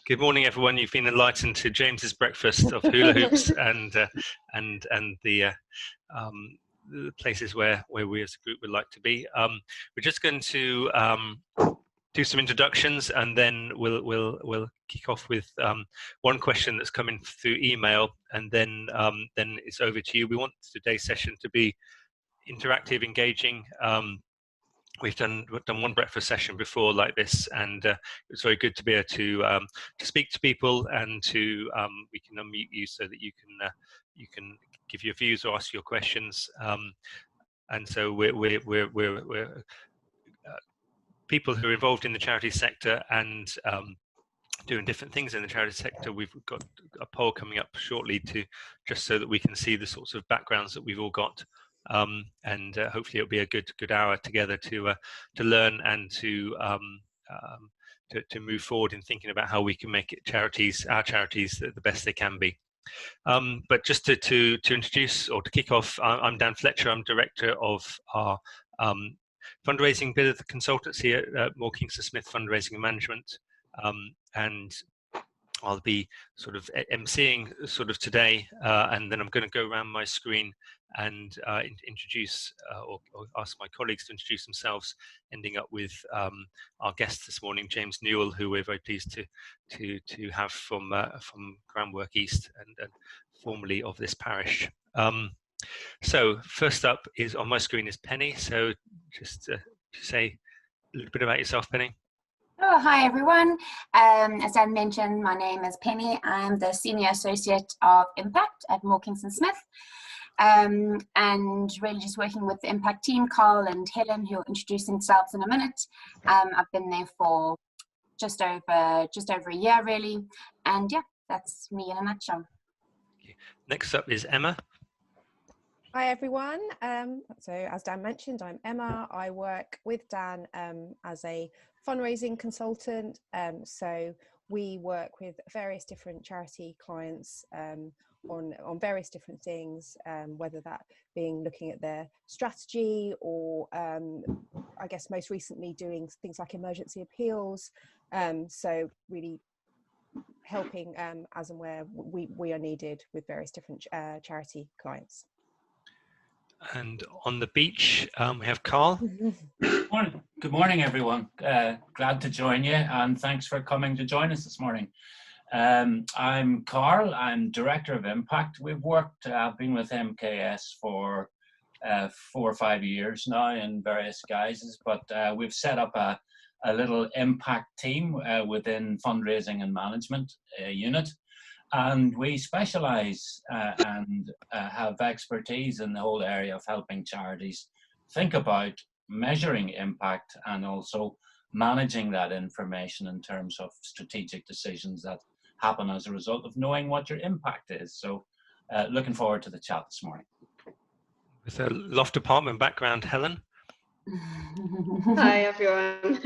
Good morning, everyone. You've been enlightened to James's breakfast of hula hoops and the places where we as a group would like to be. We're just going to do some introductions, and then we'll kick off with one question that's coming through email, and then it's over to you. We want today's session to be interactive, engaging. We've done one breakfast session before like this, and it was very good to be able to speak to people, and to we can unmute you so that you can give your views or ask your questions. And so we're people who are involved in the charity sector and doing different things in the charity sector. We've got a poll coming up shortly just so that we can see the sorts of backgrounds that we've all got. And hopefully it'll be a good hour together to learn and to move forward in thinking about how we can make our charities the best they can be. But just to introduce or to kick off, I'm Dan Fletcher. I'm director of our fundraising bit of the consultancy at Moore Kingston Smith Fundraising and Management, and I'll be sort of emceeing sort of today, and then I'm going to go around my screen and introduce or ask my colleagues to introduce themselves, ending up with our guest this morning, James Newell, who we're very pleased to have from Groundwork East and formerly of this parish. So first up is on my screen is Penny. So just to say a little bit about yourself, Penny. Oh, hi everyone. As Dan mentioned, my name is Penny. I'm the Senior Associate of Impact at Moore Kingston Smith, and really just working with the Impact team, Carl and Helen, who will introduce themselves in a minute. I've been there for just over a year, really, and yeah, that's me in a nutshell. Next up is Emma. Hi everyone. So as Dan mentioned, I'm Emma. I work with Dan as a fundraising consultant. So we work with various different charity clients on various different things, whether that being looking at their strategy or I guess most recently doing things like emergency appeals. So really helping as and where we are needed with various different charity clients. And on the beach, we have Carl. Good morning, everyone. Glad to join you, and thanks for coming to join us this morning. I'm Carl. I'm Director of Impact. I've been with MKS for 4 or 5 years now in various guises, but we've set up a little impact team within fundraising and management unit. And we specialise and have expertise in the whole area of helping charities think about measuring impact and also managing that information in terms of strategic decisions that happen as a result of knowing what your impact is. So looking forward to the chat this morning. With a loft apartment background, Helen. Hi everyone.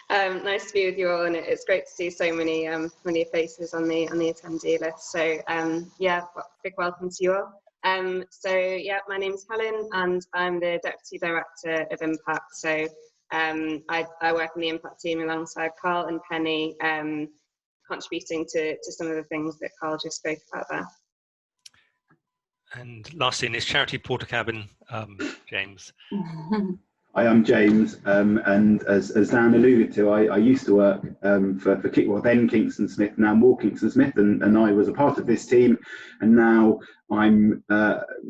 Nice to be with you all, and it's great to see so many familiar faces on the attendee list. So yeah, big welcome to you all. So yeah, my name's Helen, and I'm the Deputy Director of Impact. So I work in the Impact team alongside Carl and Penny, contributing to some of the things that Carl just spoke about there. And lastly, in his charity porter cabin, James. Hi, I'm James, and as Dan alluded to, I used to work for then Kingston Smith, now Moore Kingston Smith, and I was a part of this team, and now I'm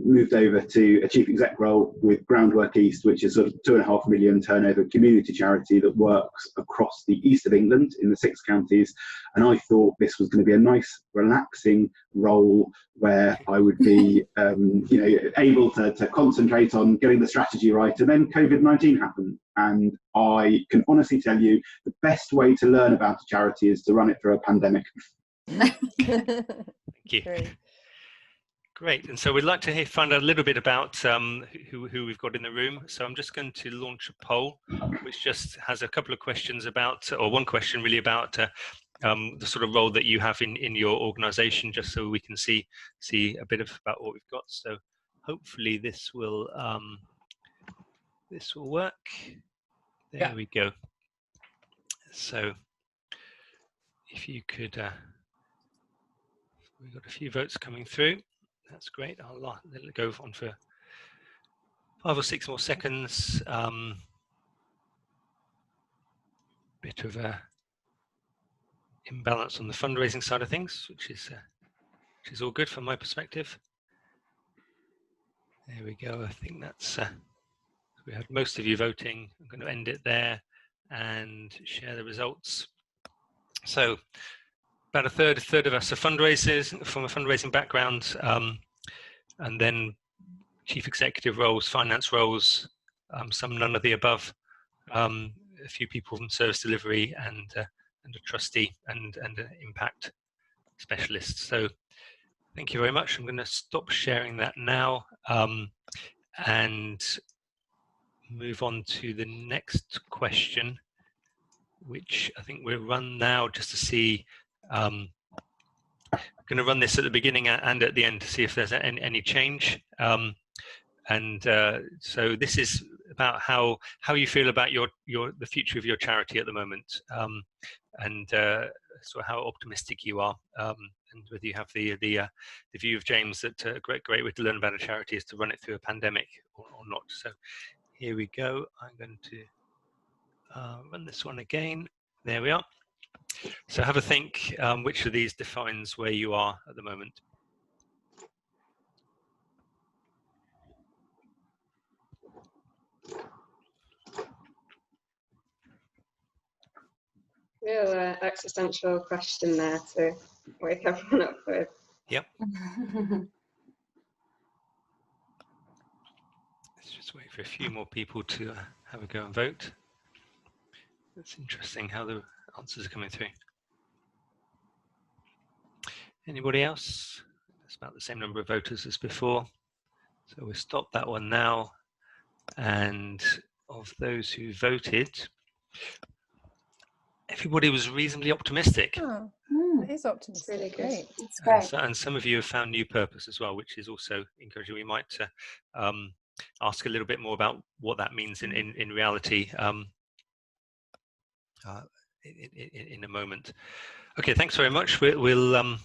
moved over to a chief exec role with Groundwork East, which is sort of 2.5 million turnover community charity that works across the east of England in the 6 counties. And I thought this was going to be a nice, relaxing role where I would be, able to concentrate on getting the strategy right. And then COVID-19 happened, and I can honestly tell you the best way to learn about a charity is to run it through a pandemic. Thank you. Great, and so we'd like to find out a little bit about who we've got in the room. So I'm just going to launch a poll, which just has a couple of questions about, or one question really about the sort of role that you have in your organisation, just so we can see a bit about what we've got. So hopefully this will work. There we go. So if you could, we've got a few votes coming through. That's great. I'll let it go on for 5 or 6 more seconds. Bit of a imbalance on the fundraising side of things, which is all good from my perspective. There we go. I think that's we had most of you voting. I'm going to end it there and share the results. So about a third of us are fundraisers from a fundraising background, and then chief executive roles, finance roles, some none of the above, a few people from service delivery, and a trustee and an impact specialist. So thank you very much. I'm going to stop sharing that now and move on to the next question, which I think we'll run now just to see. I'm going to run this at the beginning and at the end to see if there's any change. So this is about how you feel about the future of your charity at the moment, and so how optimistic you are, and whether you have the view of James that a great way to learn about a charity is to run it through a pandemic or not. So here we go. I'm going to run this one again. There we are. So have a think which of these defines where you are at the moment. Real existential question there to wake everyone up with. Yep. Let's just wait for a few more people to have a go and vote. It's interesting how the answers are coming through. Anybody else? It's about the same number of voters as before. So we'll stop that one now. And of those who voted, everybody was reasonably optimistic. Oh, it is optimistic. Really good. It's great. And some of you have found new purpose as well, which is also encouraging. We might ask a little bit more about what that means in reality in a moment. Okay, thanks very much. We'll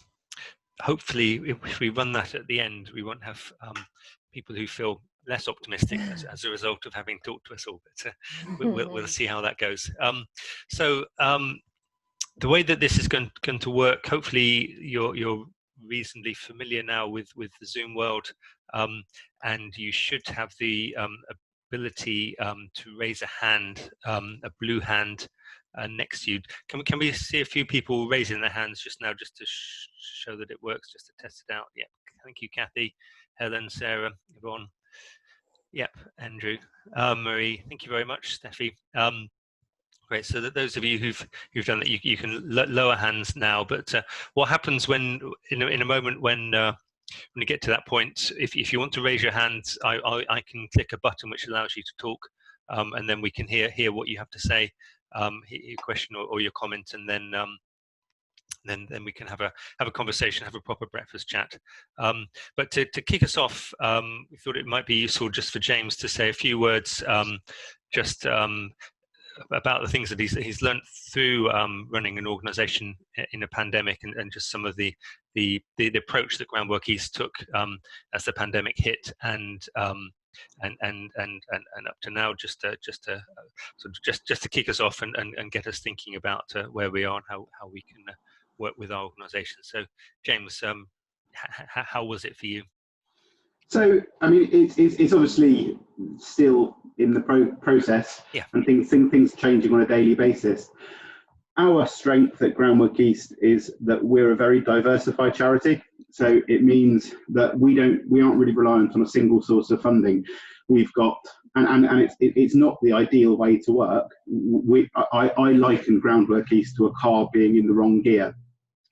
hopefully, if we run that at the end, we won't have people who feel less optimistic as a result of having talked to us all. But we'll see how that goes. The way that this is going to work, hopefully you're reasonably familiar now with the Zoom world, and you should have the ability to raise a hand, a blue hand next to you. Can we see a few people raising their hands just now, just to show that it works, just to test it out? Yeah, thank you, Kathy, Helen, Sarah, everyone. Yep, Andrew, Marie, thank you very much, Steffi. Great. So that those of you who've done that, you can lower hands now. But what happens when in a moment when you get to that point, if you want to raise your hand, I can click a button which allows you to talk, and then we can hear what you have to say, your question or your comment, and then we can have a conversation, have a proper breakfast chat. But to kick us off, we thought it might be useful just for James to say a few words, just about the things that he's learned through running an organisation in a pandemic, and just some of the approach that Groundwork East took as the pandemic hit, and up to now, just to kick us off and get us thinking about where we are and how we can work with our organisation. So, James, how was it for you? So, I mean, it's obviously still in the process, yeah, and things changing on a daily basis. Our strength at Groundwork East is that we're a very diversified charity. So it means that we aren't really reliant on a single source of funding. We've got, and it's not the ideal way to work. I liken Groundwork East to a car being in the wrong gear.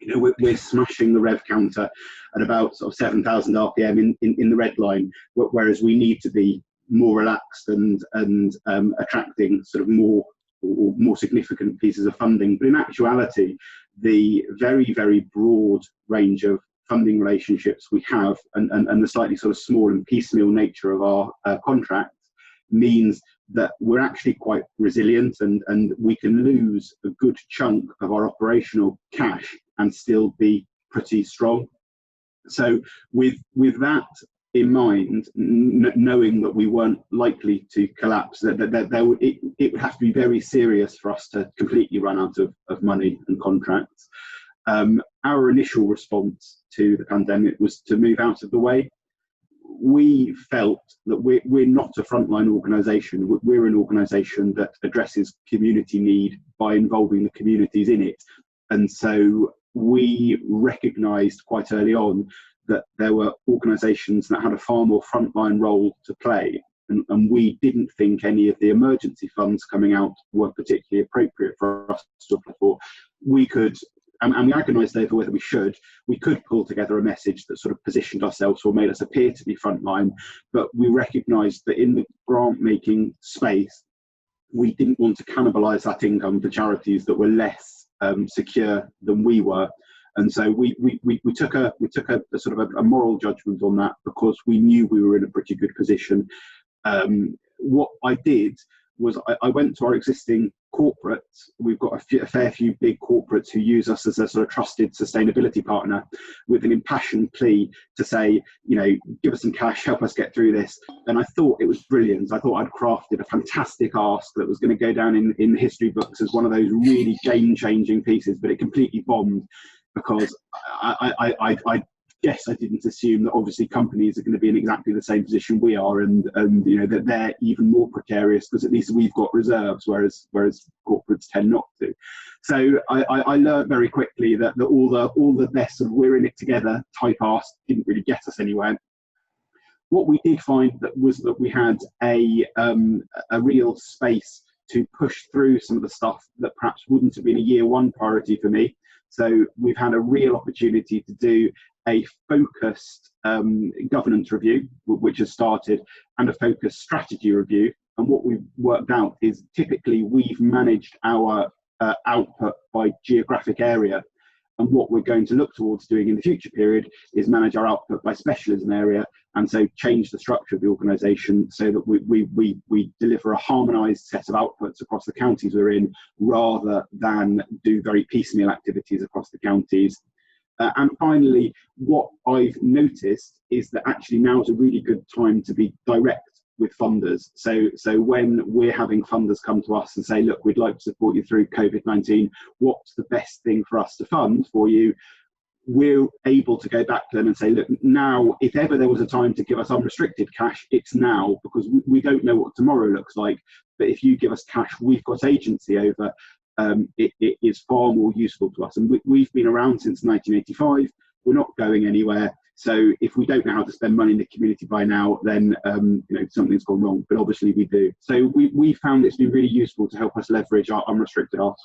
You know, we're smashing the rev counter at about sort of 7,000 RPM in the red line, whereas we need to be more relaxed and attracting sort of more significant pieces of funding. But in actuality, the very, very broad range of funding relationships we have, and the slightly sort of small and piecemeal nature of our contracts, means that we're actually quite resilient, and we can lose a good chunk of our operational cash and still be pretty strong. So with that in mind, knowing that we weren't likely to collapse, that it would have to be very serious for us to completely run out of money and contracts. Our initial response to the pandemic was to move out of the way. We felt that we're not a frontline organisation. We're an organisation that addresses community need by involving the communities in it. And so we recognised quite early on that there were organisations that had a far more frontline role to play. And we didn't think any of the emergency funds coming out were particularly appropriate for us to apply for. We could, and we agonised over whether we could pull together a message that sort of positioned ourselves or made us appear to be frontline, but we recognised that in the grant making space, we didn't want to cannibalise that income for charities that were less secure than we were. And so we took a sort of a moral judgment on that, because we knew we were in a pretty good position. What I did was I went to our existing corporates. We've got a fair few big corporates who use us as a sort of trusted sustainability partner, with an impassioned plea to say, you know, give us some cash, help us get through this. And I thought it was brilliant. I thought I'd crafted a fantastic ask that was going to go down in history books as one of those really game-changing pieces, but it completely bombed, because I guess I didn't assume that obviously companies are going to be in exactly the same position we are, and you know, that they're even more precarious, because at least we've got reserves, whereas corporates tend not to. So I learned very quickly that all the best sort of we're in it together type ask didn't really get us anywhere. What we did find was that we had a real space to push through some of the stuff that perhaps wouldn't have been a year one priority for me. So we've had a real opportunity to do a focused governance review, which has started, and a focused strategy review. And what we've worked out is typically we've managed our output by geographic area. And what we're going to look towards doing in the future period is manage our output by specialism area, and so change the structure of the organisation so that we deliver a harmonised set of outputs across the counties we're in, rather than do very piecemeal activities across the counties. And finally, what I've noticed is that actually now is a really good time to be direct with funders. So when we're having funders come to us and say, look, we'd like to support you through COVID-19, what's the best thing for us to fund for you? We're able to go back to them and say, look, now, if ever there was a time to give us unrestricted cash, it's now, because we don't know what tomorrow looks like. But if you give us cash we've got agency over, it is far more useful to us. And we've been around since 1985. We're not going anywhere. So if we don't know how to spend money in the community by now, then you know, something's gone wrong. But obviously we do. So we found it's been really useful to help us leverage our unrestricted ask.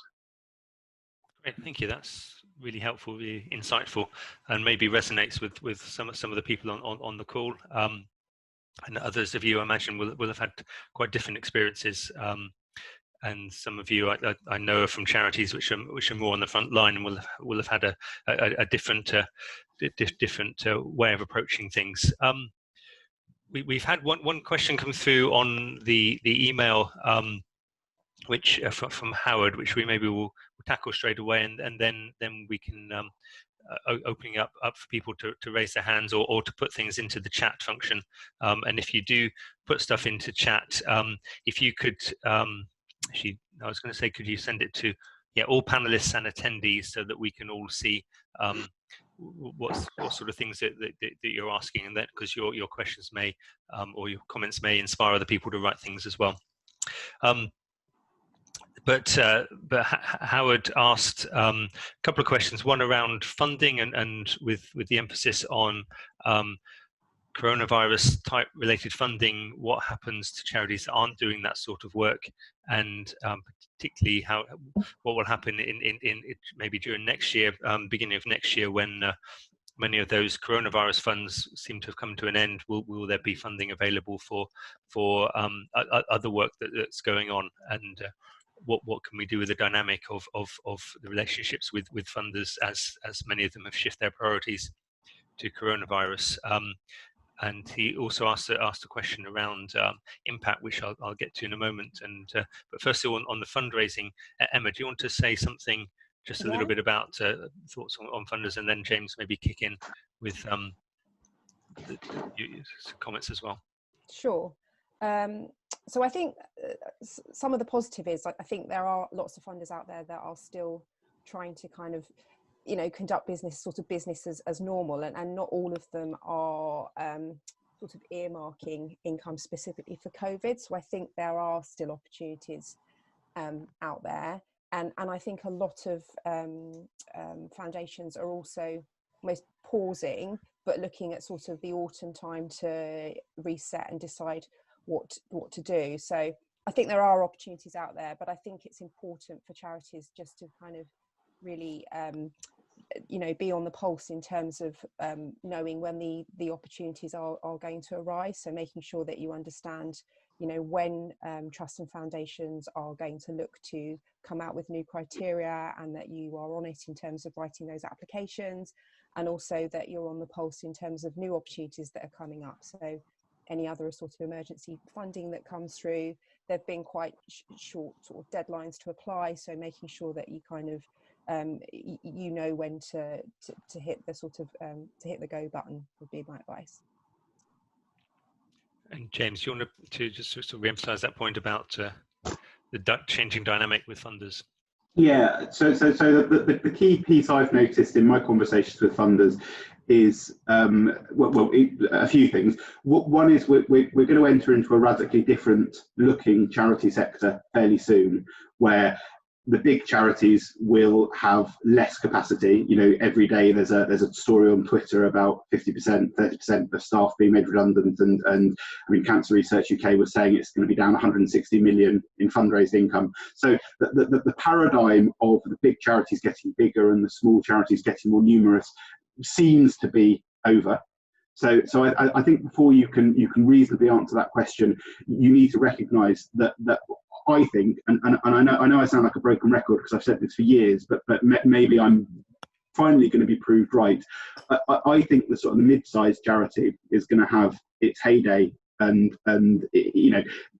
Great, thank you. That's really helpful, really insightful, and maybe resonates with some of the people on the call. And others of you, I imagine, will have had quite different experiences. And some of you I know are from charities which are more on the front line, and will have had a different way of approaching things. We've had one question come through on the email, which from Howard, which we maybe will tackle straight away, and then we can opening up for people to raise their hands or to put things into the chat function. And if you do put stuff into chat, if you could. Actually, I was going to say, could you send it to all panelists and attendees so that we can all see what sort of things that you're asking, and that because your questions may or your comments may inspire other people to write things as well. But Howard asked a couple of questions, one around funding and with the emphasis on coronavirus type related funding, what happens to charities that aren't doing that sort of work, and particularly what will happen in maybe during next year, beginning of next year, when many of those coronavirus funds seem to have come to an end. Will there be funding available for other work that's going on, and what can we do with the dynamic of the relationships with funders as many of them have shifted their priorities to coronavirus? and he also asked a question around impact, which I'll get to in a moment. And but first of all, on the fundraising, Emma, do you want to say something just a little bit about thoughts on funders, and then James maybe kick in with some comments as well? Sure. So I think some of the positive is, I think there are lots of funders out there that are still trying to kind of, conduct business as normal, and not all of them are sort of earmarking income specifically for COVID. So I think there are still opportunities out there, and I think a lot of foundations are also almost pausing, but looking at sort of the autumn time to reset and decide what to do. So I think there are opportunities out there, but I think it's important for charities just to kind of really be on the pulse in terms of knowing when the opportunities are going to arise. So making sure that you understand when trusts and foundations are going to look to come out with new criteria, and that you are on it in terms of writing those applications, and also that you're on the pulse in terms of new opportunities that are coming up. So any other sort of emergency funding that comes through, there have been quite short sort of deadlines to apply, so making sure that you kind of when to hit the sort of to hit the go button would be my advice. And James, you want to just sort of re-emphasize that point about the changing dynamic with funders? Yeah, so the key piece I've noticed in my conversations with funders is a few things. One is we're going to enter into a radically different looking charity sector fairly soon, where the big charities will have less capacity. Every day there's a story on Twitter about 50%, 30% of staff being made redundant, and I mean, Cancer Research UK was saying it's going to be down 160 million in fundraised income. So the paradigm of the big charities getting bigger and the small charities getting more numerous seems to be over. So I think before you can reasonably answer that question, you need to recognise that I think, and I know I sound like a broken record because I've said this for years, but maybe I'm finally going to be proved right. I think the sort of mid-sized charity is going to have its heyday, and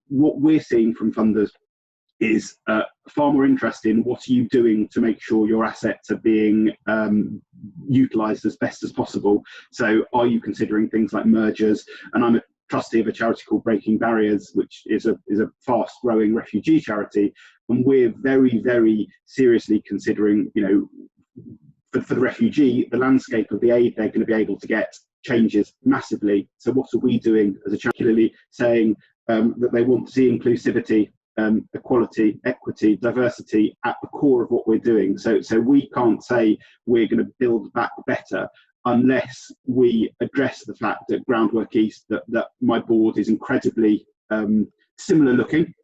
what we're seeing from funders is far more interest in what are you doing to make sure your assets are being utilised as best as possible. So are you considering things like mergers? And I'm a trustee of a charity called Breaking Barriers, which is a fast growing refugee charity, and we're very, very seriously considering, for the refugee, the landscape of the aid they're going to be able to get changes massively. So what are we doing as a charity? Particularly saying that they want to see inclusivity, equality, equity, diversity at the core of what we're doing. So we can't say we're going to build back better unless we address the fact at Groundwork East that my board is incredibly similar looking,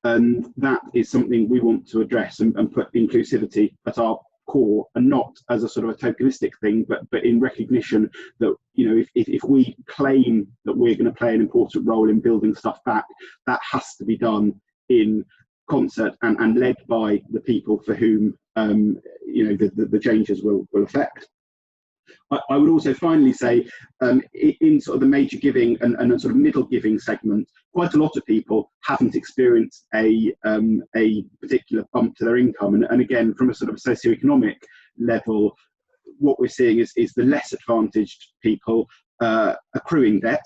and that is something we want to address and put inclusivity at our core, and not as a sort of a tokenistic thing, but in recognition that if we claim that we're going to play an important role in building stuff back, that has to be done in concert and led by the people for whom the changes will affect. I would also finally say, in sort of the major giving and a sort of middle giving segment, quite a lot of people haven't experienced a particular bump to their income. And again, from a sort of socioeconomic level, what we're seeing is the less advantaged people accruing debt,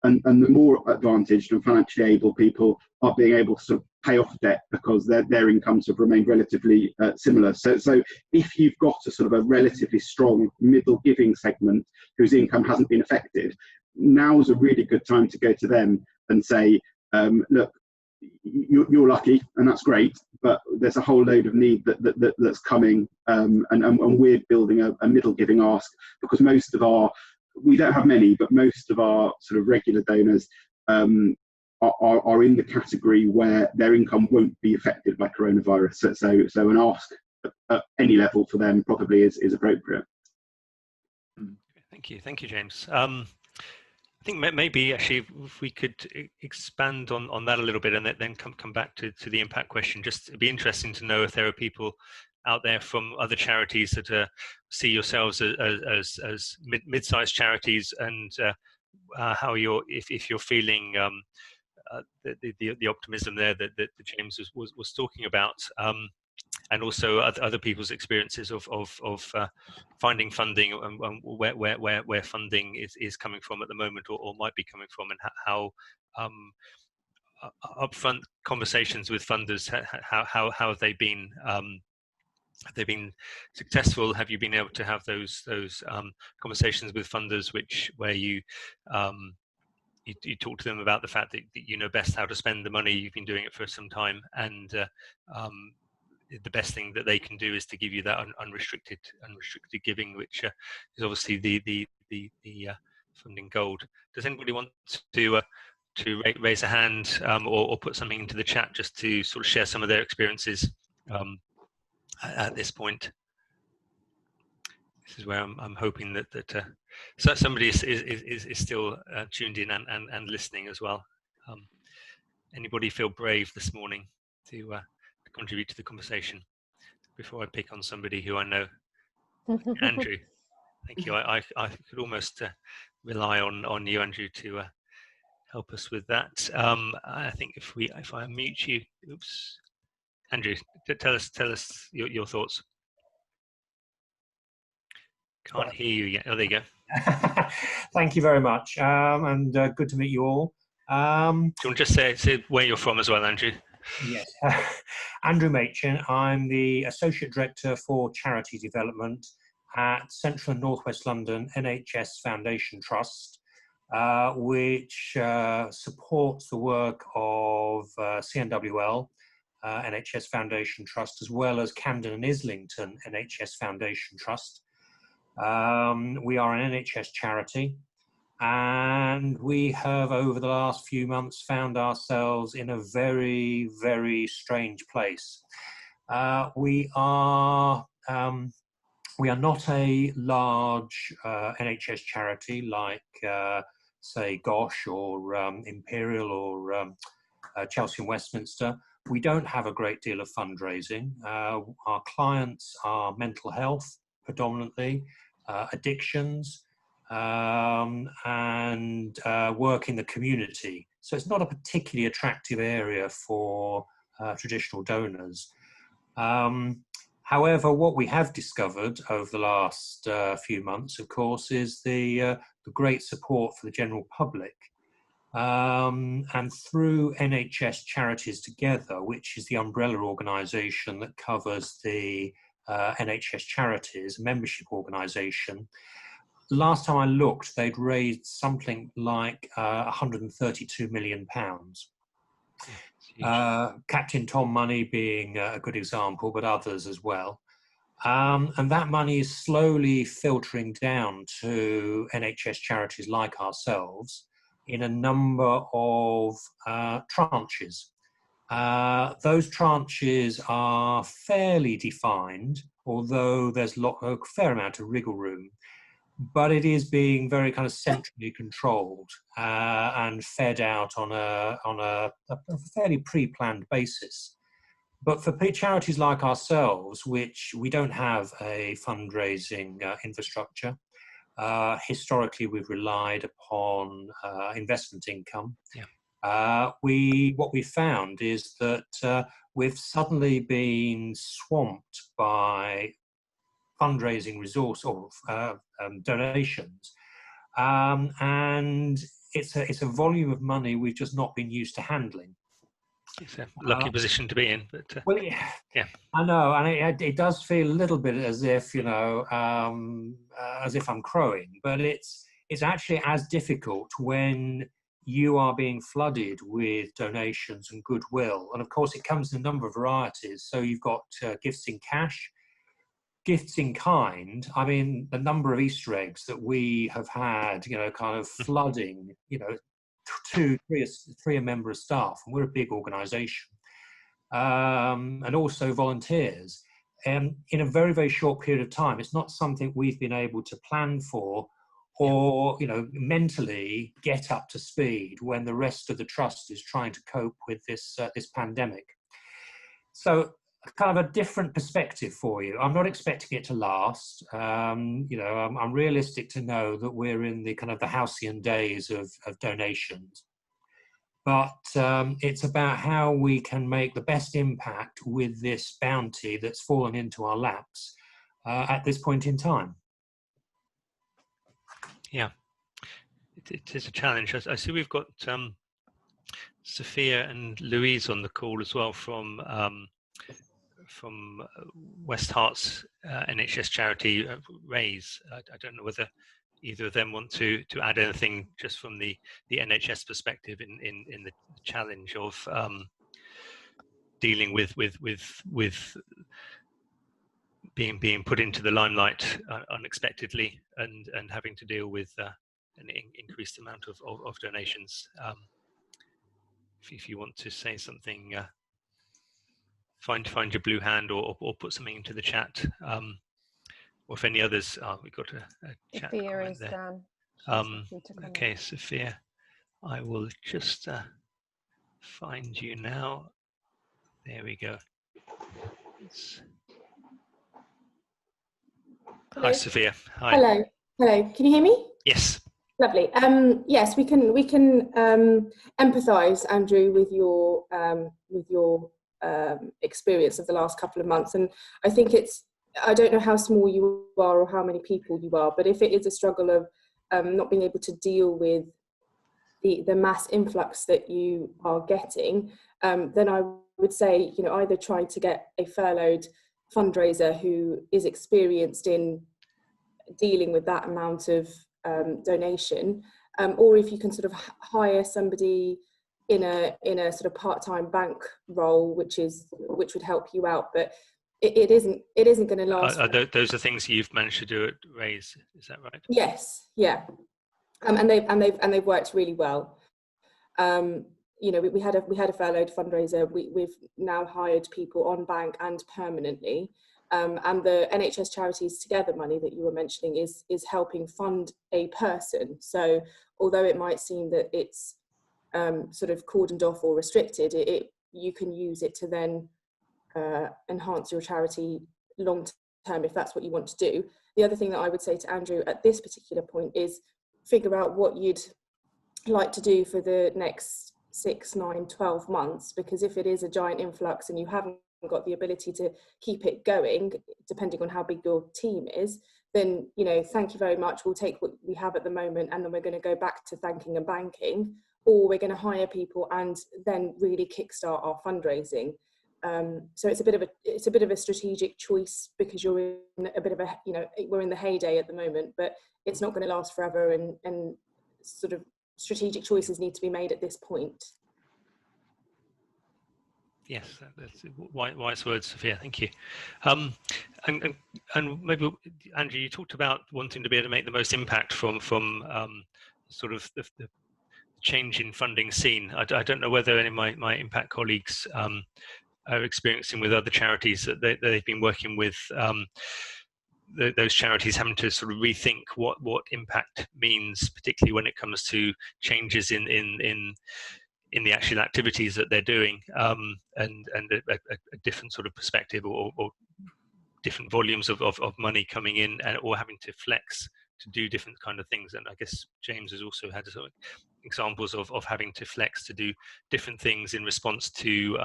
and the more advantaged and financially able people are being able to sort of pay off debt because their incomes have remained relatively similar. So if you've got a sort of a relatively strong middle giving segment whose income hasn't been affected, now's a really good time to go to them and say, look, you're lucky and that's great, but there's a whole load of need that's coming, and we're building a middle giving ask, because most of our, we don't have many, but most of our sort of regular donors are in the category where their income won't be affected by coronavirus. So an ask at any level for them probably is appropriate. Thank you, James. I think maybe actually if we could expand on that a little bit, and then come back to the impact question. Just it'd be interesting to know if there are people out there from other charities that see yourselves as mid-sized charities, and how if you're feeling the optimism there that James was talking about, and also other people's experiences of finding funding, and where funding is coming from at the moment, or might be coming from, and how upfront conversations with funders, how have they been? Have they been successful? Have you been able to have those conversations with funders, where you talk to them about the fact that you know best how to spend the money, you've been doing it for some time, and the best thing that they can do is to give you that unrestricted giving, which is obviously the funding gold. Does anybody want to raise a hand, or put something into the chat just to sort of share some of their experiences at this point? This is where I'm hoping that so somebody is still tuned in and listening as well. Anybody feel brave this morning to contribute to the conversation before I pick on somebody who I know? Andrew, thank you. I could almost rely on you, Andrew, to help us with that. I think if I unmute you, oops, Andrew, tell us your thoughts. Can't hear you yet. Oh, there you go. Thank you very much, and good to meet you all. Do you want to just say where you're from as well, Andrew? Yes, Andrew Machin. I'm the Associate Director for Charity Development at Central and North West London NHS Foundation Trust, which supports the work of CNWL, NHS Foundation Trust, as well as Camden and Islington NHS Foundation Trust. We are an NHS charity, and we have over the last few months found ourselves in a very, very strange place. We are not a large NHS charity like say Gosh or Imperial or Chelsea and Westminster. We don't have a great deal of fundraising. Our clients are mental health predominantly, addictions, and work in the community. So it's not a particularly attractive area for traditional donors. However, what we have discovered over the last few months, of course, is the great support for the general public. And through NHS Charities Together, which is the umbrella organisation that covers the NHS Charities, membership organisation, last time I looked, they'd raised something like £132 million. Captain Tom money being a good example, but others as well. And that money is slowly filtering down to NHS charities like ourselves in a number of tranches. Those tranches are fairly defined, although there's a fair amount of wriggle room, but it is being very kind of centrally controlled and fed out on a fairly pre-planned basis. But for charities like ourselves, which we don't have a fundraising infrastructure, historically we've relied upon investment income. Yeah. What we found is that we've suddenly been swamped by fundraising resource or donations, and it's a volume of money we've just not been used to handling. It's a lucky position to be in, but well, yeah, I know, and it does feel a little bit as if, you know, as if I'm crowing, but it's actually as difficult when you are being flooded with donations and goodwill, and of course it comes in a number of varieties. So you've got gifts in cash, gifts in kind. I mean, the number of Easter eggs that we have had, you know, kind of flooding, you know, three a member of staff, and we're a big organisation, and also volunteers, in a very, very short period of time. It's not something we've been able to plan for or, you know, mentally get up to speed when the rest of the trust is trying to cope with this pandemic. So kind of a different perspective for you. I'm not expecting it to last. You know, I'm realistic to know that we're in the kind of the halcyon days of donations. But it's about how we can make the best impact with this bounty that's fallen into our laps at this point in time. Yeah, it is a challenge. I see we've got Sophia and Louise on the call as well from West Herts NHS charity Raise. I don't know whether either of them want to add anything just from the NHS perspective in the challenge of dealing with being put into the limelight unexpectedly and having to deal with an increased amount of donations. If you want to say something, find your blue hand or put something into the chat. Or if any others, we've got a chat comment there. Okay, Sophia, I will just find you now. There we go. Hi, Sophia. Hi. Hello. Hello. Can you hear me? Yes. Lovely. Yes, we can empathise, Andrew, with your experience of the last couple of months, and I think I don't know how small you are or how many people you are, but if it is a struggle of not being able to deal with the mass influx that you are getting, then I would say, you know, either try to get a furloughed fundraiser who is experienced in dealing with that amount of donation, or if you can sort of hire somebody in a sort of part-time bank role, which would help you out, but it isn't going to last. Those are things you've managed to do at Raise, is that right? Yes, yeah, and they've worked really well. You know, we had a furloughed fundraiser. We've now hired people on bank and permanently, and the NHS Charities Together money that you were mentioning is helping fund a person. So although it might seem that it's sort of cordoned off or restricted, you can use it to then enhance your charity long term if that's what you want to do. The other thing that I would say to Andrew at this particular point is figure out what you'd like to do for the next 6, 9, 12 months, because if it is a giant influx and you haven't got the ability to keep it going, depending on how big your team is, then, you know, thank you very much, we'll take what we have at the moment and then we're going to go back to thanking and banking, or we're going to hire people and then really kickstart our fundraising. So it's a bit of a strategic choice, because you're in a bit of a, you know, we're in the heyday at the moment, but it's not going to last forever, and sort of strategic choices need to be made at this point. Yes, that's wise words, Sophia. Thank you. And maybe Andrew, you talked about wanting to be able to make the most impact from sort of the change in funding scene. I don't know whether any of my impact colleagues are experiencing with other charities that they've been working with. Those charities having to sort of rethink what impact means, particularly when it comes to changes in the actual activities that they're doing, and a different sort of perspective or different volumes of money coming in, or having to flex to do different kind of things. And I guess James has also had some examples of having to flex to do different things in response to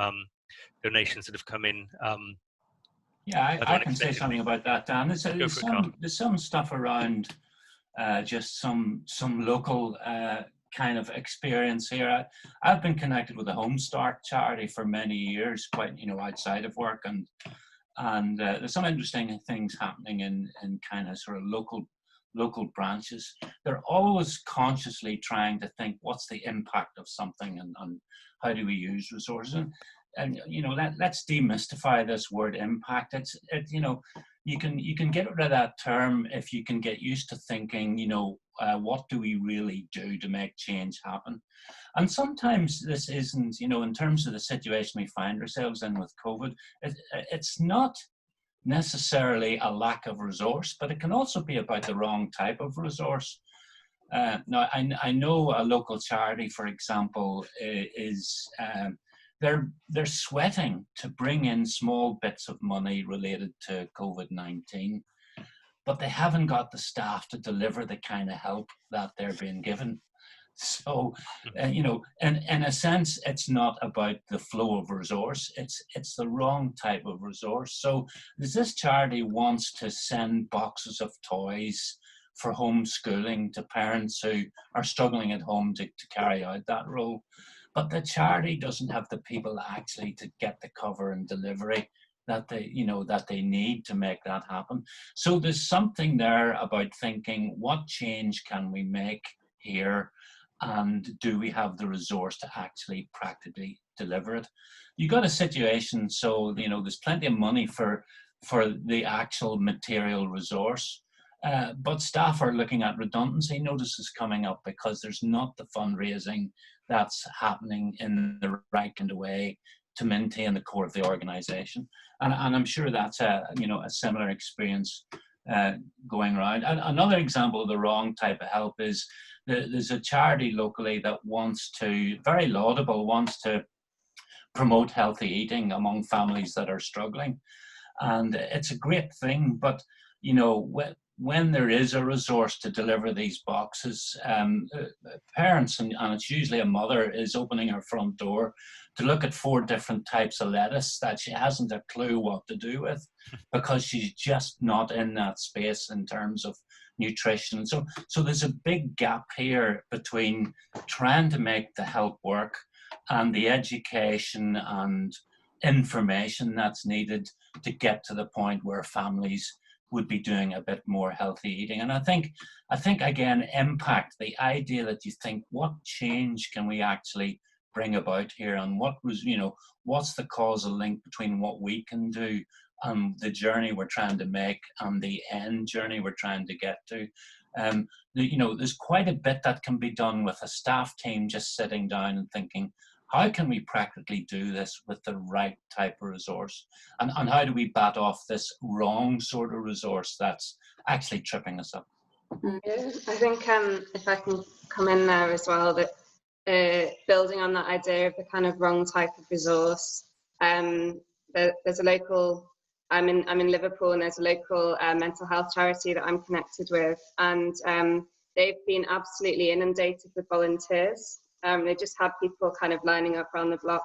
donations that have come in. Yeah, I can say something about that, Dan. There's some stuff around just some local kind of experience here. I've been connected with the Home Start charity for many years, quite, you know, outside of work, and there's some interesting things happening in kind of sort of local branches. They're always consciously trying to think, what's the impact of something, and how do we use resources? And you know, let's demystify this word impact. You know, you can get rid of that term if you can get used to thinking, you know, what do we really do to make change happen? And sometimes this isn't, you know, in terms of the situation we find ourselves in with COVID, it's not necessarily a lack of resource, but it can also be about the wrong type of resource. Now, I know a local charity, for example, is they're sweating to bring in small bits of money related to COVID-19, but they haven't got the staff to deliver the kind of help that they're being given. So, you know, in a sense, it's not about the flow of resource. It's the wrong type of resource. So this charity wants to send boxes of toys for homeschooling to parents who are struggling at home to carry out that role. But the charity doesn't have the people actually to get the cover and delivery that they, you know, that they need to make that happen. So there's something there about thinking, what change can we make here? And do we have the resource to actually practically deliver it? You got a situation, so, you know, there's plenty of money for the actual material resource, but staff are looking at redundancy notices coming up because there's not the fundraising that's happening in the right kind of way to maintain the core of the organization. And I'm sure that's a similar experience going around. And another example of the wrong type of help is there's a charity locally that wants to, very laudable, wants to promote healthy eating among families that are struggling. And it's a great thing, but you know, when there is a resource to deliver these boxes, parents, and it's usually a mother, is opening her front door to look at 4 different types of lettuce that she hasn't a clue what to do with, because she's just not in that space in terms of nutrition. So there's a big gap here between trying to make the help work and the education and information that's needed to get to the point where families would be doing a bit more healthy eating. And I think again, impact, the idea that you think, what change can we actually bring about here, and what was, you know, what's the causal link between what we can do and the journey we're trying to make and the end journey we're trying to get to. You know, there's quite a bit that can be done with a staff team just sitting down and thinking, how can we practically do this with the right type of resource? And how do we bat off this wrong sort of resource that's actually tripping us up? Yeah, I think if I can come in there as well, that building on that idea of the kind of wrong type of resource, there's a local, I'm in Liverpool, and there's a local mental health charity that I'm connected with, and they've been absolutely inundated with volunteers. They just had people kind of lining up around the block,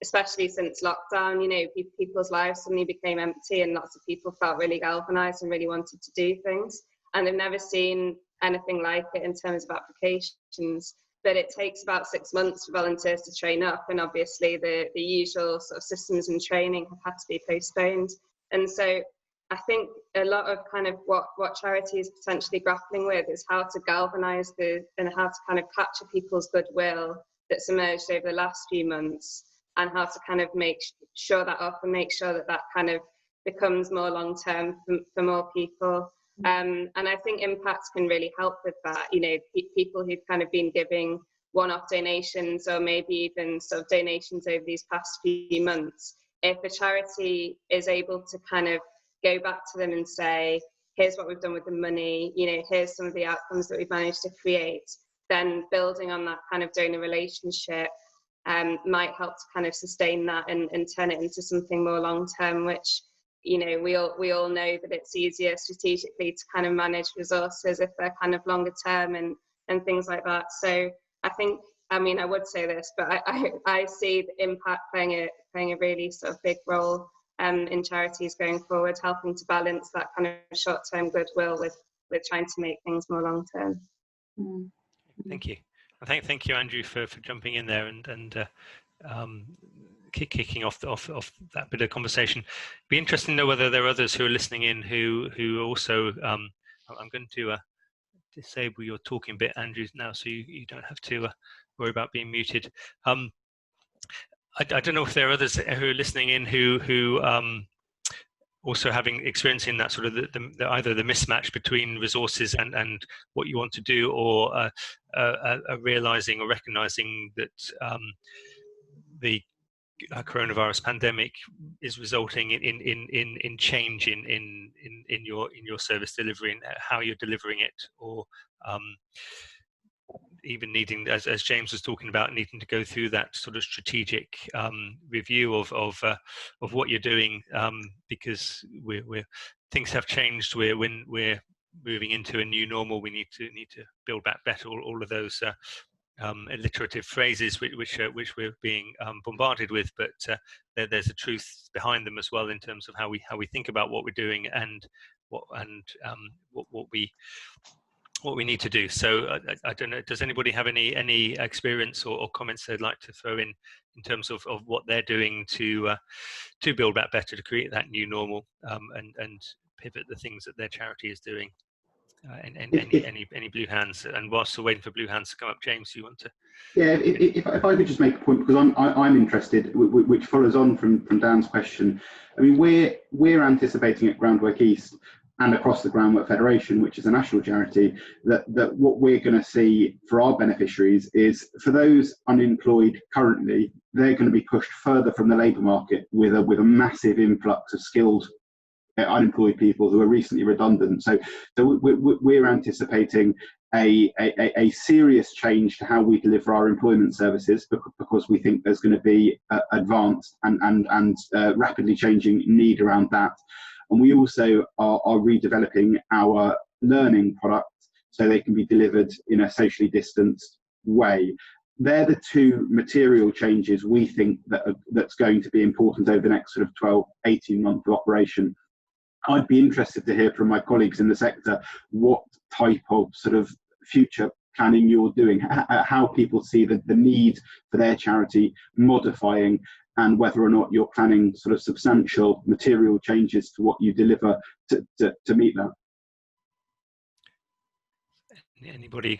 especially since lockdown. You know, people's lives suddenly became empty, and lots of people felt really galvanized and really wanted to do things. And they've never seen anything like it in terms of applications. But it takes about 6 months for volunteers to train up, and obviously the usual sort of systems and training have had to be postponed. And so I think a lot of kind of what charity is potentially grappling with is how to galvanize and how to kind of capture people's goodwill that's emerged over the last few months, and how to kind of show that off and make sure that kind of becomes more long-term for more people. And I think Impact can really help with that. You know, people who've kind of been giving one-off donations, or maybe even sort of donations over these past few months, if a charity is able to kind of go back to them and say, here's what we've done with the money, you know, here's some of the outcomes that we've managed to create, then building on that kind of donor relationship might help to kind of sustain that and turn it into something more long-term, which, you know, we all know that it's easier strategically to kind of manage resources if they're kind of longer term and things like that. So I think, I mean, I would say this, but I see the Impact playing a really sort of big role in charities going forward, helping to balance that kind of short-term goodwill with trying to make things more long-term. Thank you. Thank you, Andrew, for jumping in there and kicking off that bit of conversation. Be interesting to know whether there are others who are listening in who also. I'm going to disable your talking bit, Andrew, now, so you don't have to worry about being muted. I don't know if there are others who are listening in who also having experience in that sort of either the mismatch between resources and what you want to do, or realizing or recognizing that the coronavirus pandemic is resulting in change in your service delivery and how you're delivering it, or even needing, as James was talking about, needing to go through that sort of strategic review of what you're doing, because things have changed. We're moving into a new normal. We need to build back better. All of those alliterative phrases which we're being bombarded with, but there's a truth behind them as well in terms of how we think about what we're doing and what we need to do. So I don't know, does anybody have any experience or comments they'd like to throw in terms of what they're doing to build back better, to create that new normal, and pivot the things that their charity is doing? Any blue hands? And whilst we're waiting for blue hands to come up, James, you want to? Yeah, if I could just make a point, because I'm interested, which follows on from Dan's question. I mean, we're anticipating at Groundwork East and across the Groundwork Federation, which is a national charity, that what we're going to see for our beneficiaries is, for those unemployed currently, they're going to be pushed further from the labour market with a massive influx of skilled unemployed people who are recently redundant. So we're anticipating a serious change to how we deliver our employment services, because we think there's going to be advanced and rapidly changing need around that. And we also are redeveloping our learning product so they can be delivered in a socially distanced way. They're the two material changes we think that's going to be important over the next sort of 12, 18 months of operation. I'd be interested to hear from my colleagues in the sector what type of sort of future planning you're doing, how people see the need for their charity modifying, and whether or not you're planning sort of substantial material changes to what you deliver to meet that. Anybody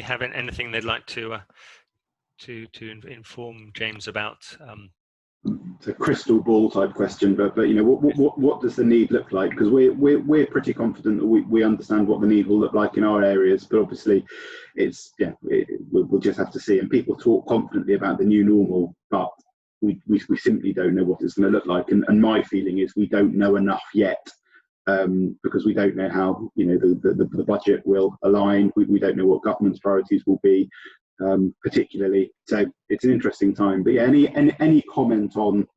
have anything they'd like to inform James about? It's a crystal ball type question, but you know, what does the need look like? Because we're pretty confident that we understand what the need will look like in our areas, but obviously we'll just have to see. And people talk confidently about the new normal, but we simply don't know what it's going to look like. And my feeling is we don't know enough yet, because we don't know how, you know, the budget will align. We don't know what government's priorities will be. Particularly, so it's an interesting time. But yeah, any comment on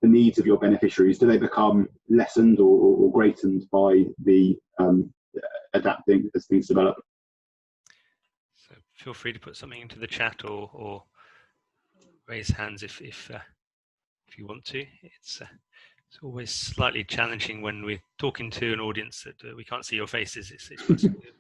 the needs of your beneficiaries? Do they become lessened or greatened by the adapting as things develop? So feel free to put something into the chat or raise hands if you want to. It's always slightly challenging when we're talking to an audience that we can't see your faces. It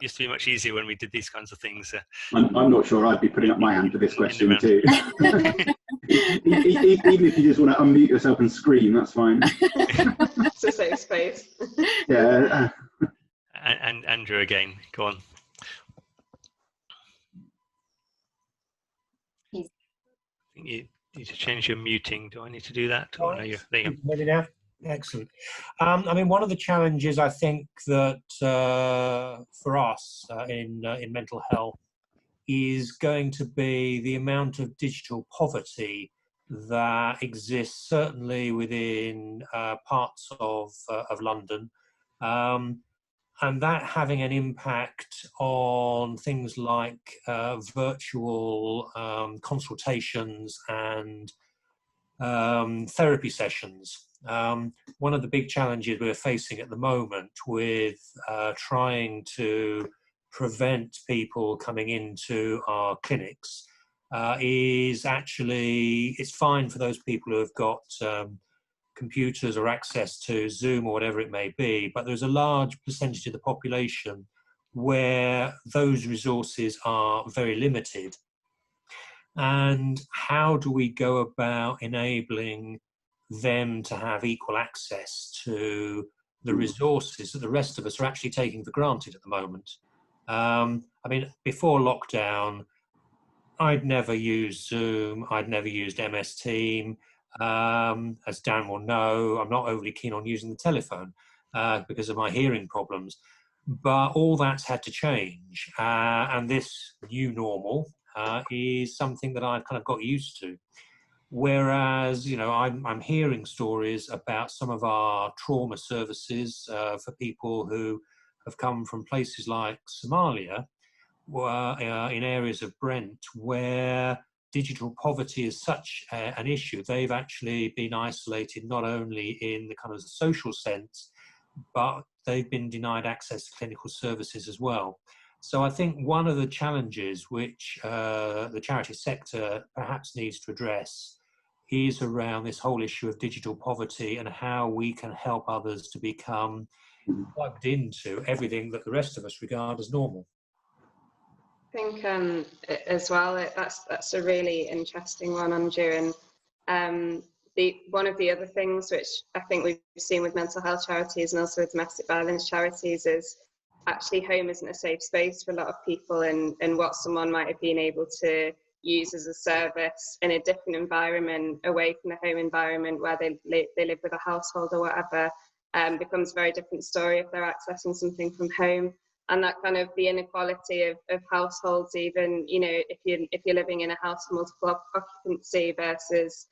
used to be much easier when we did these kinds of things. I'm not sure I'd be putting up my hand for this question too. Even if you just want to unmute yourself and scream, that's fine. It's a safe space. Yeah. And Andrew again, go on. I think you need to change your muting. Do I need to do that? Oh, no, there you go. Ready now? Excellent. I mean, one of the challenges I think that for us in mental health is going to be the amount of digital poverty that exists, certainly within parts of London, and that having an impact on things like virtual consultations and therapy sessions. One of the big challenges we're facing at the moment with trying to prevent people coming into our clinics is actually, it's fine for those people who have got computers or access to Zoom or whatever it may be, but there's a large percentage of the population where those resources are very limited. And how do we go about enabling them to have equal access to the resources that the rest of us are actually taking for granted at the moment? I mean, before lockdown, I'd never used Zoom, I'd never used MS Team. As Dan will know, I'm not overly keen on using the telephone because of my hearing problems. But all that's had to change, and this new normal is something that I've kind of got used to. Whereas, you know, I'm hearing stories about some of our trauma services for people who have come from places like Somalia, in areas of Brent where digital poverty is such an issue. They've actually been isolated not only in the kind of social sense, but they've been denied access to clinical services as well. So I think one of the challenges which the charity sector perhaps needs to address is around this whole issue of digital poverty and how we can help others to become plugged into everything that the rest of us regard as normal. I think as well, that's a really interesting one, Andrew. And one of the other things which I think we've seen with mental health charities and also with domestic violence charities is actually home isn't a safe space for a lot of people, and what someone might have been able to use as a service in a different environment away from the home environment where they live with a household or whatever becomes a very different story if they're accessing something from home. And that kind of the inequality of households, even, you know, if you're living in a house of multiple occupancy versus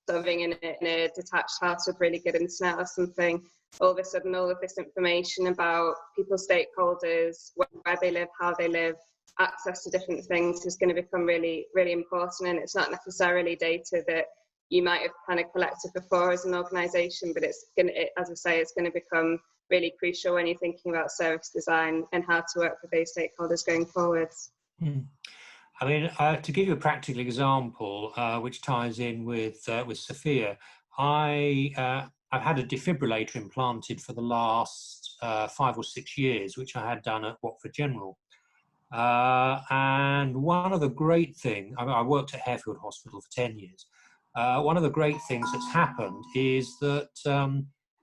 living in a detached house with really good internet or something, all of a sudden all of this information about people's stakeholders, where they live, how they live, access to different things is going to become really, really important. And it's not necessarily data that you might have kind of collected before as an organisation, but it's going to, as I say, it's going to become really crucial when you're thinking about service design and how to work with those stakeholders going forwards. I mean, to give you a practical example, which ties in with Sophia, I've had a defibrillator implanted for the last 5 or 6 years, which I had done at Watford General. And one of the great things, I worked at Harefield Hospital for 10 years. One of the great things that's happened is that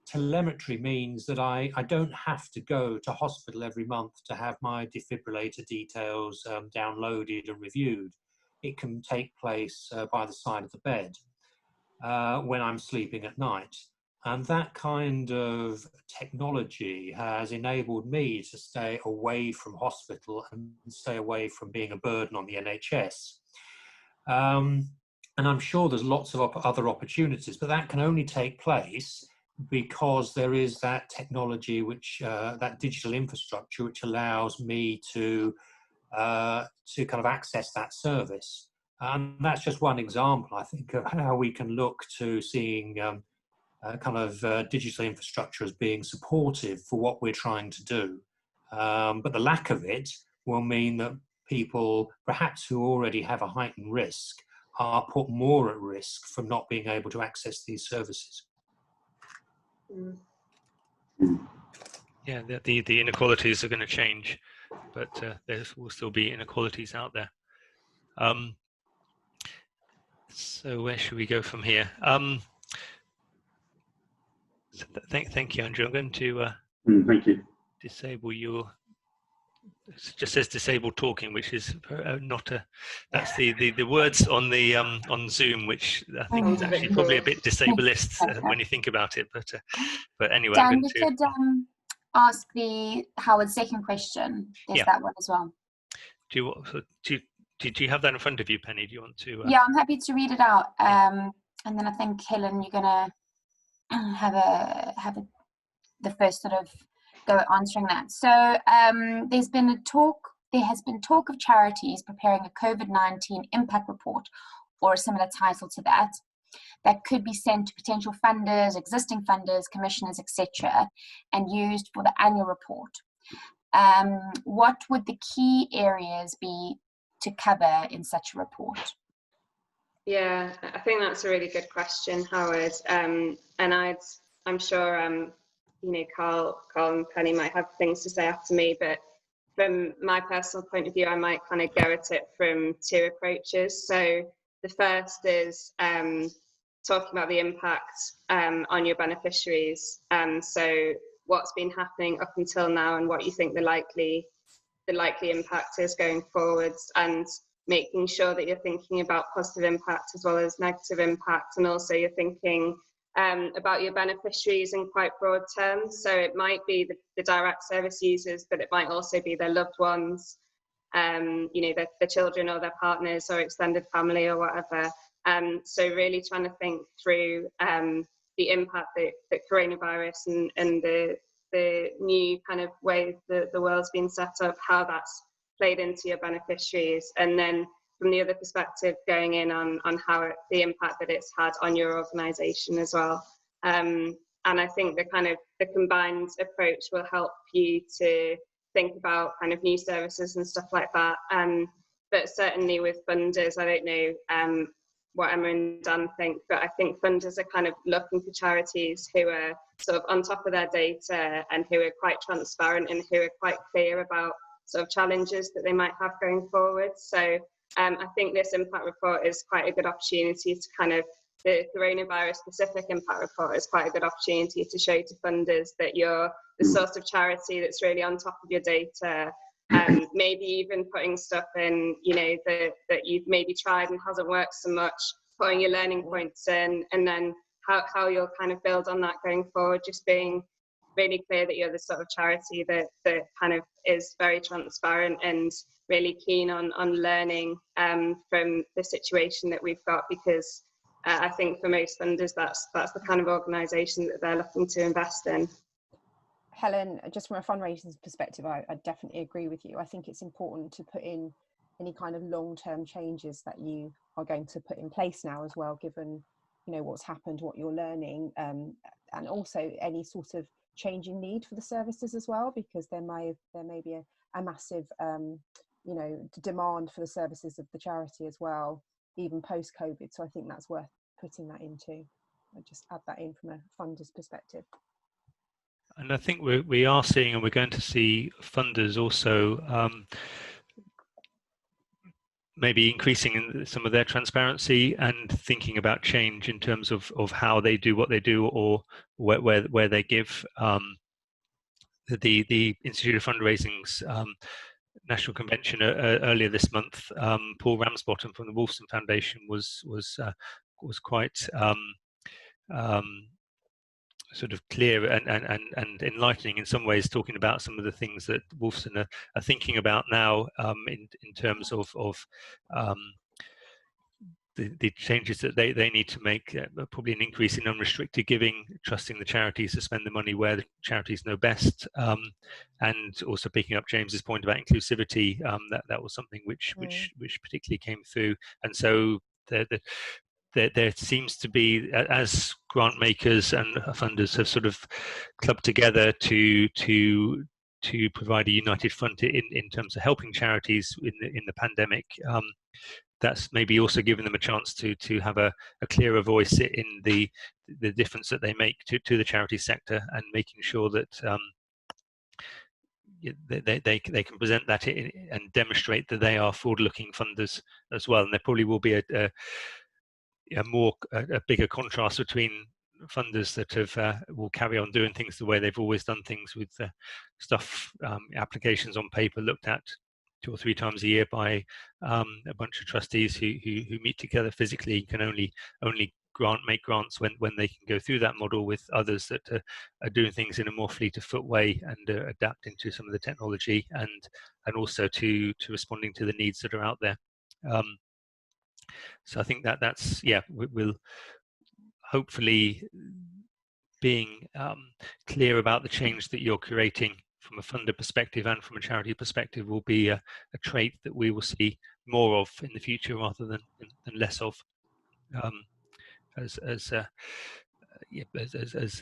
telemetry means that I don't have to go to hospital every month to have my defibrillator details downloaded and reviewed. It can take place by the side of the bed when I'm sleeping at night. And that kind of technology has enabled me to stay away from hospital and stay away from being a burden on the NHS. And I'm sure there's lots of other opportunities, but that can only take place because there is that technology, which that digital infrastructure, which allows me to kind of access that service. And that's just one example, I think, of how we can look to seeing kind of digital infrastructure as being supportive for what we're trying to do. But the lack of it will mean that people, perhaps who already have a heightened risk, are put more at risk from not being able to access these services. Yeah, the inequalities are going to change, but there will still be inequalities out there. So where should we go from here? So thank you, Andrew. I'm going to thank you. Disable your. It just says disabled talking, which is not a. That's the words on the on Zoom, which I think is actually probably a bit disableist when you think about it. But anyway, Dan, I'm going we could ask Howard's second question. There's that one as well. Do you have that in front of you, Penny? Do you want to? Yeah, I'm happy to read it out. And then I think Helen, you're gonna have the first sort of go answering that. So there has been talk of charities preparing a COVID-19 impact report or a similar title to that could be sent to potential funders, existing funders, commissioners, etc., and used for the annual report. What would the key areas be to cover in such a report? Yeah, I think that's a really good question, Howard. And I'm sure you know, Carl and Penny might have things to say after me, but from my personal point of view, I might kind of go at it from 2 approaches. So the first is talking about the impact on your beneficiaries. So what's been happening up until now and what you think the likely impact is going forwards, and making sure that you're thinking about positive impact as well as negative impact, and also you're thinking about your beneficiaries in quite broad terms. So it might be the direct service users, but it might also be their loved ones, you know, their children or their partners or extended family or whatever. So really trying to think through the impact that coronavirus and the new kind of way that the world's been set up, how that's played into your beneficiaries, and then from the other perspective, going in on how the impact that it's had on your organisation as well. And I think the combined approach will help you to think about kind of new services and stuff like that. But certainly with funders, I don't know what Emma and Dan think, but I think funders are kind of looking for charities who are sort of on top of their data and who are quite transparent and who are quite clear about sort of challenges that they might have going forward. So I think this impact report is quite a good opportunity to kind of, the coronavirus specific impact report is quite a good opportunity to show to funders that you're the sort of charity that's really on top of your data, maybe even putting stuff in, you know, that you've maybe tried and hasn't worked so much, putting your learning points in, and then how you'll kind of build on that going forward, just being really clear that you're the sort of charity that kind of is very transparent and really keen on learning from the situation that we've got, because I think for most funders that's the kind of organisation that they're looking to invest in. Helen, just from a fundraising perspective, I definitely agree with you. I think it's important to put in any kind of long-term changes that you are going to put in place now as well, given, you know, what's happened, what you're learning, and also any sort of changing need for the services as well, because there may be a massive you know, demand for the services of the charity as well, even post-COVID. So I think that's worth putting that into. I just add that in from a funder's perspective. And I think we are seeing, and we're going to see, funders also maybe increasing in some of their transparency and thinking about change in terms of how they do what they do, or where they give. The Institute of Fundraising's national convention earlier this month, Paul Ramsbottom from the Wolfson Foundation was quite sort of clear and enlightening in some ways, talking about some of the things that Wolfson are thinking about now in terms of the changes that they need to make, probably an increase in unrestricted giving, trusting the charities to spend the money where the charities know best, and also picking up James's point about inclusivity. That was something which particularly came through, and so there seems to be, as grant makers and funders have sort of clubbed together to provide a united front in terms of helping charities in the pandemic. That's maybe also given them a chance to have a clearer voice in the difference that they make to the charity sector, and making sure that they can present that and demonstrate that they are forward-looking funders as well. And there probably will be a bigger contrast between funders that will carry on doing things the way they've always done things, with stuff, applications on paper looked at 2 or 3 times a year by a bunch of trustees who meet together physically, can only make grants when they can go through that model, with others that are doing things in a more fleet of foot way and adapting to some of the technology and also to responding to the needs that are out there. So I think that's we'll hopefully, being clear about the change that you're creating from a funder perspective and from a charity perspective will be a trait that we will see more of in the future rather than less of, as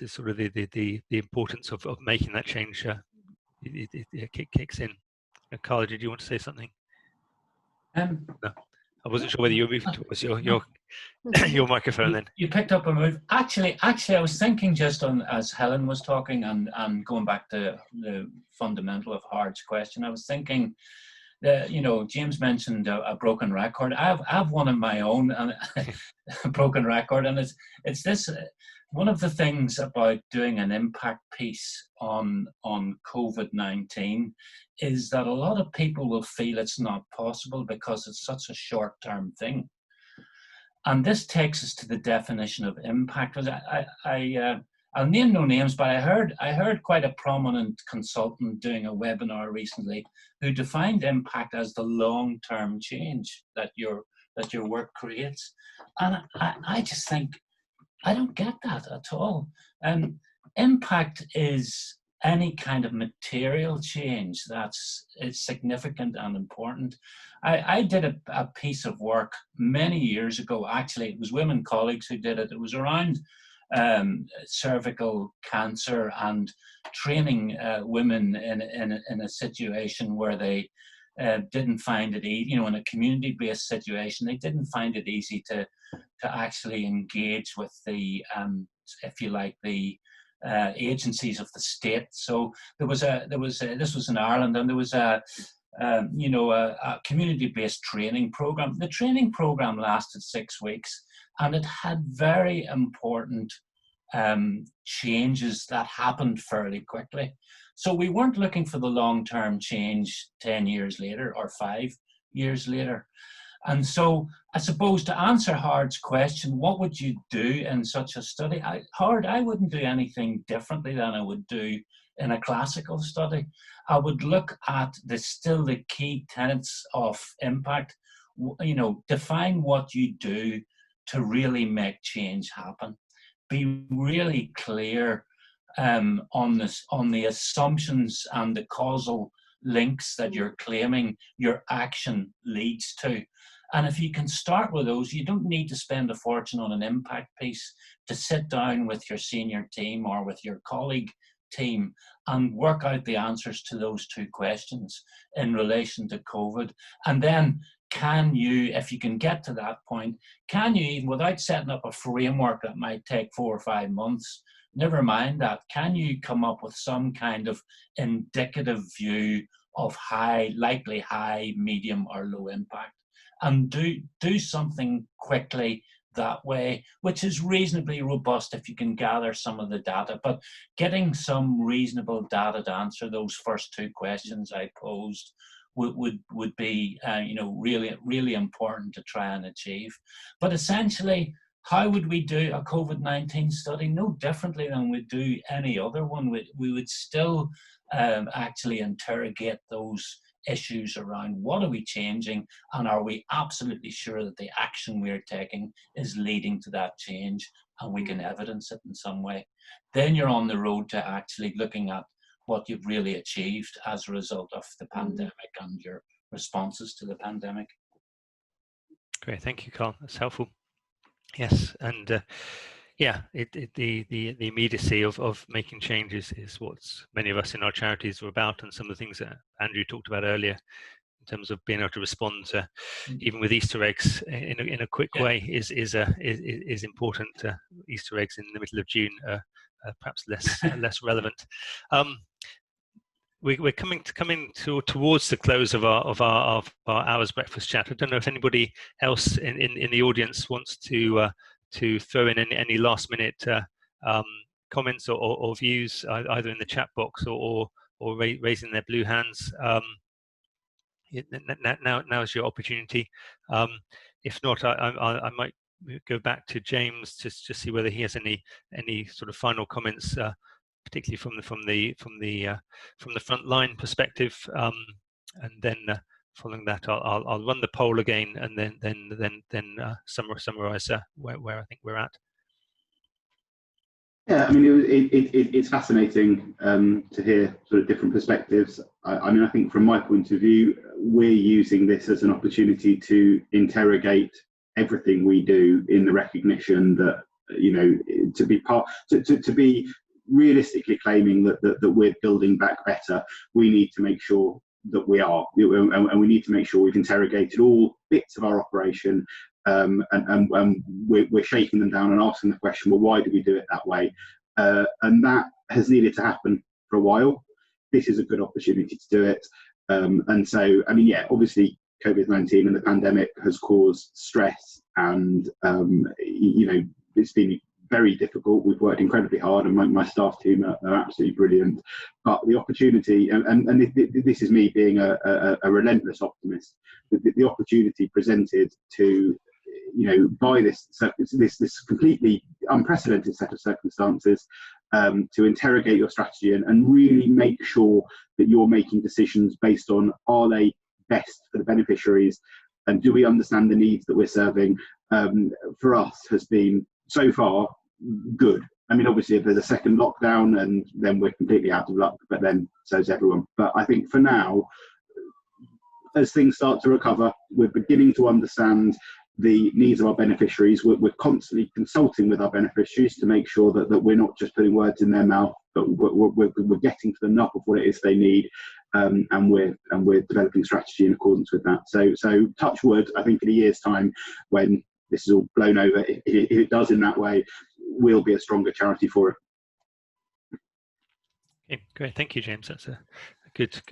sort of the importance of making that change it kicks in. Carla, did you want to say something? No. I wasn't sure whether you were moving towards your microphone then. You picked up a move. Actually, I was thinking, just on, as Helen was talking and going back to the fundamental of Howard's question, I was thinking that, you know, James mentioned a broken record. I have one of my own, a broken record, and it's this. One of the things about doing an impact piece on COVID-19 is that a lot of people will feel it's not possible because it's such a short-term thing. And this takes us to the definition of impact. I'll name no names, but I heard quite a prominent consultant doing a webinar recently who defined impact as the long-term change that your work creates. And I just think, I don't get that at all. Impact is any kind of material change that's significant and important. I did a piece of work many years ago. Actually, it was women colleagues who did it. It was around cervical cancer and training women in a situation where they didn't find it easy, in a community-based situation, they didn't find it easy to actually engage with the, if you like, the agencies of the state. So this was in Ireland, and there was a community-based training program. The training program lasted 6 weeks, and it had very important changes that happened fairly quickly. So we weren't looking for the long-term change 10 years later or 5 years later. And so I suppose to answer Howard's question, what would you do in such a study? Howard, I wouldn't do anything differently than I would do in a classical study. I would look at the key tenets of impact, define what you do to really make change happen. Be really clear on the assumptions and the causal links that you're claiming your action leads to. And if you can start with those, you don't need to spend a fortune on an impact piece to sit down with your senior team or with your colleague team and work out the answers to those 2 questions in relation to COVID. And then can you, if you can get to that point, can you, even without setting up a framework that might take 4 or 5 months, never mind that, can you come up with some kind of indicative view of likely high, medium, or low impact? And do something quickly that way, which is reasonably robust if you can gather some of the data. But getting some reasonable data to answer those first 2 questions I posed would be really important to try and achieve. But essentially, how would we do a COVID-19 study? No differently than we do any other one. We would still actually interrogate those issues around what are we changing, and are we absolutely sure that the action we're taking is leading to that change, and we can evidence it in some way. Then you're on the road to actually looking at what you've really achieved as a result of the pandemic and your responses to the pandemic. Great, thank you, Carl. That's helpful. Yes, and the immediacy of making changes is what many of us in our charities are about, and some of the things that Andrew talked about earlier in terms of being able to respond to, even with Easter eggs in a quick way is important. Easter eggs in the middle of June are perhaps less relevant. We're coming towards the close of our hour's breakfast chat. I don't know if anybody else in the audience wants to throw in any last minute comments or views, either in the chat box or raising their blue hands. Now is your opportunity. If not, I might go back to James to see whether he has any sort of final comments, particularly from the frontline perspective, and then following that, I'll run the poll again, and then summarize where I think we're at. Yeah, I mean, it's fascinating to hear sort of different perspectives. I mean, I think from my point of view, we're using this as an opportunity to interrogate everything we do, in the recognition that, to be realistically claiming that we're building back better, we need to make sure that we are, and we need to make sure we've interrogated all bits of our operation, and we're shaking them down and asking the question, well, why do we do it that way? And that has needed to happen for a while. This is a good opportunity to do it. And so, I mean, yeah, obviously COVID-19 and the pandemic has caused stress, and it's been very difficult. We've worked incredibly hard, and my staff team are absolutely brilliant. But the opportunity, and this is me being a relentless optimist, the opportunity presented to, by this completely unprecedented set of circumstances, to interrogate your strategy and really make sure that you're making decisions based on, are they best for the beneficiaries, and do we understand the needs that we're serving, for us has been so far good. I mean, obviously, if there's a second lockdown, and then we're completely out of luck, but then so's everyone. But I think for now, as things start to recover, we're beginning to understand the needs of our beneficiaries. We're constantly consulting with our beneficiaries to make sure that we're not just putting words in their mouth, but we're getting to the nub of what it is they need, and we're developing strategy in accordance with that. So touch wood, I think in a year's time, when this is all blown over, if it does in that way, we'll be a stronger charity for it. Okay, great, thank you, James. That's a good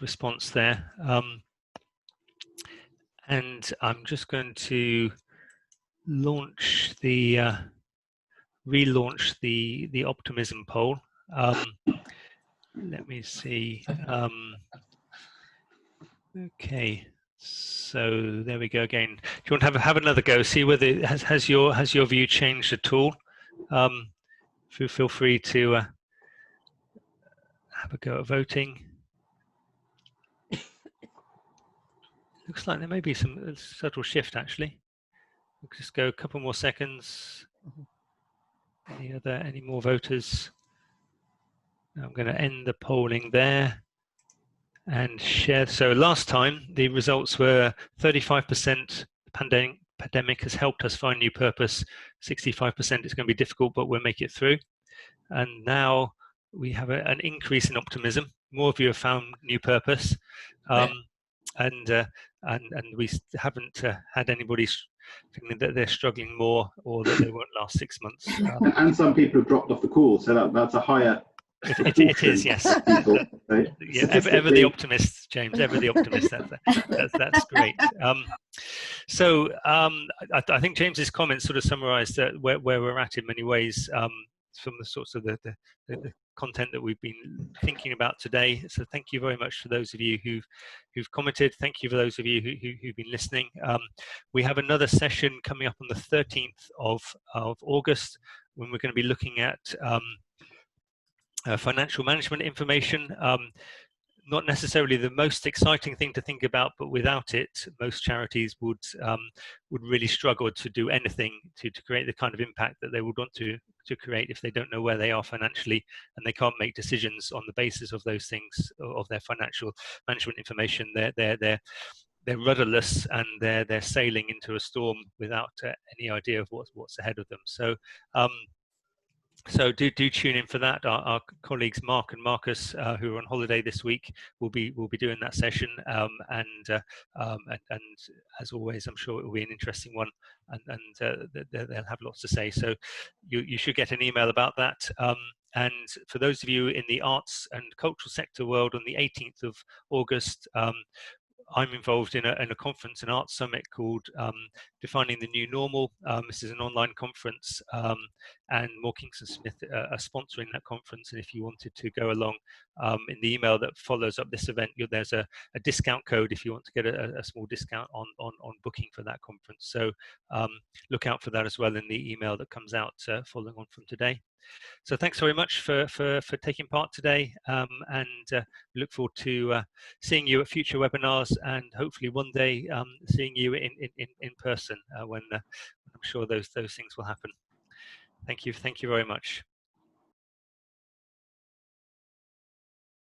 response there. And I'm just going to launch the relaunch the optimism poll. Let me see. Okay, so there we go again. Do you want to have another go? See whether has your view changed at all? Feel free to have a go at voting. Looks like there may be some subtle shift actually. We'll just go a couple more seconds. Any more voters? I'm going to end the polling there and share. So last time the results were 35% pandemic has helped us find new purpose. 65% is going to be difficult, but we'll make it through. And now we have an increase in optimism. More of you have found new purpose, and we haven't had anybody feeling that they're struggling more or that they won't last 6 months. And some people have dropped off the call, so that's a higher. It is, yes. People, right? Yeah, ever the optimist, James. Ever the optimist. That's great. So I think James's comments sort of summarised where we're at in many ways, from the sorts of the content that we've been thinking about today. So thank you very much for those of you who've commented. Thank you for those of you who've been listening. We have another session coming up on the 13th of August, when we're going to be looking at financial management information. Not necessarily the most exciting thing to think about, but without it, most charities would really struggle to do anything to create the kind of impact that they would want to create if they don't know where they are financially, and they can't make decisions on the basis of those things, of their financial management information. They're rudderless, and they're sailing into a storm without any idea of what's ahead of them. So do tune in for that. Our colleagues Mark and Marcus, who are on holiday this week, will be doing that session, and as always, I'm sure it will be an interesting one, and they'll have lots to say. So you should get an email about that. And for those of you in the arts and cultural sector world, on the 18th of August, I'm involved in a conference, an arts summit called Defining the New Normal. This is an online conference, and Kingston Smith are sponsoring that conference. And if you wanted to go along, in the email that follows up this event, there's a discount code if you want to get a small discount on booking for that conference. So look out for that as well in the email that comes out following on from today. So thanks very much for taking part today, and we look forward to seeing you at future webinars, and hopefully one day seeing you in person when I'm sure those things will happen. Thank you very much.